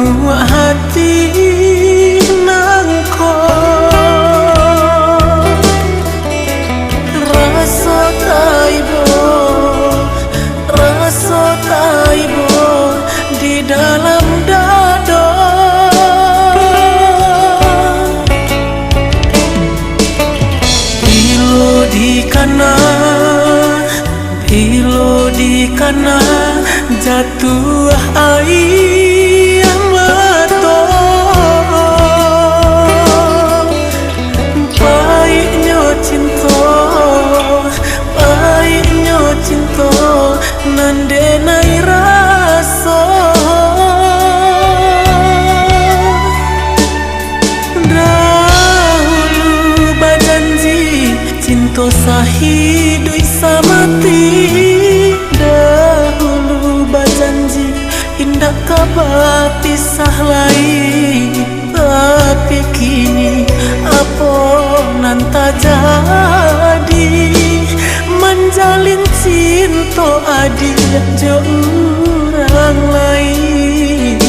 muak hati nangko rasa taibo di dalam dada. Bilo di kana jatuh air mata, pahitnya cinta nandenai rasa. Dahulu berjanji cinta sahidui samati, dahulu berjanji indah kabar pisah lain. Tapi kini apa nanta jadi menjalin cinta adil jo orang lain.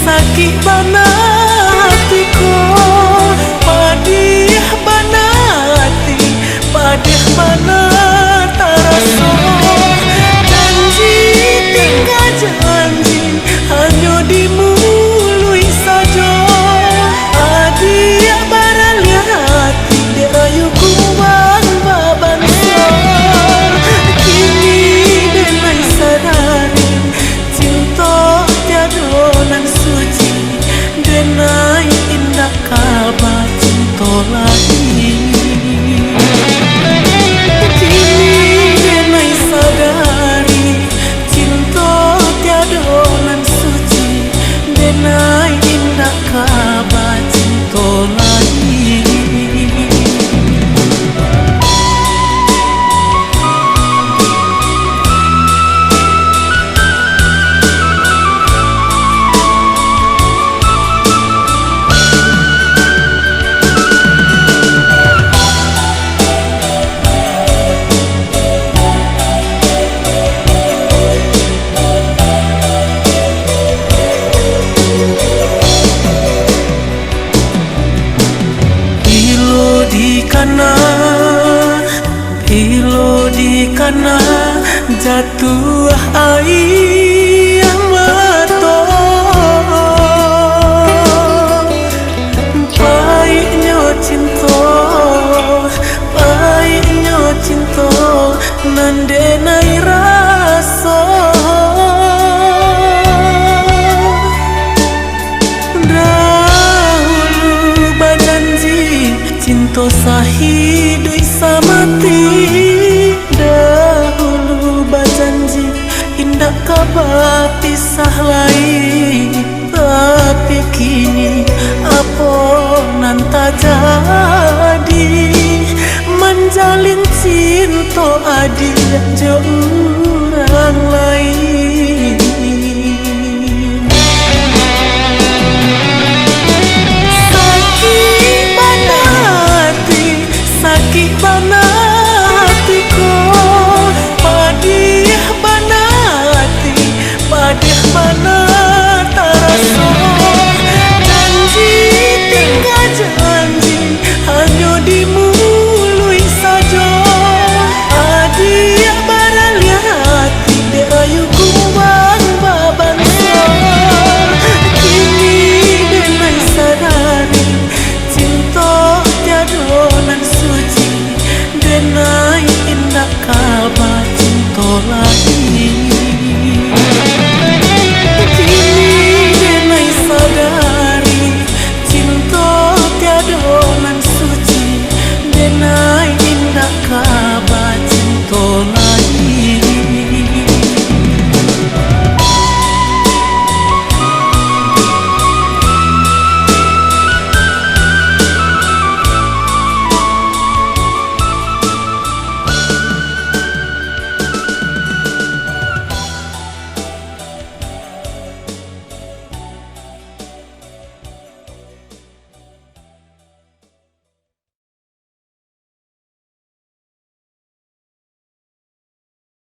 Sakit bana hatiku, padih bana hati, padih bana terasa. Janji tinggal janji hanya dimului saja. Adia baralia hati dirayu kuang babangsa. Kini denai sadari cinta tiada nan suci, denai indah kabar cinta lagi. Kini denai sadari cinta tiada nan suci, denai indah kabar cinta lagi. Bilo di kana jatuh air mata, pahitnya cinta nandenai rasa. Dahulu berjanji cinta sahidui samati, dahulu berjanji indah kabar pisah lain. Tapi kini apa nanta jadi menjalin cinta adil jo orang lain. Sakit bana hatiku, padih bana hati, padih bana terasa. Janji tinggal janji hanya dimului saja. Adia baralia hati dirayu kuang babangsa. Kini denai sadari cinta tiada nan suci, denai indah kabar cinta lagi.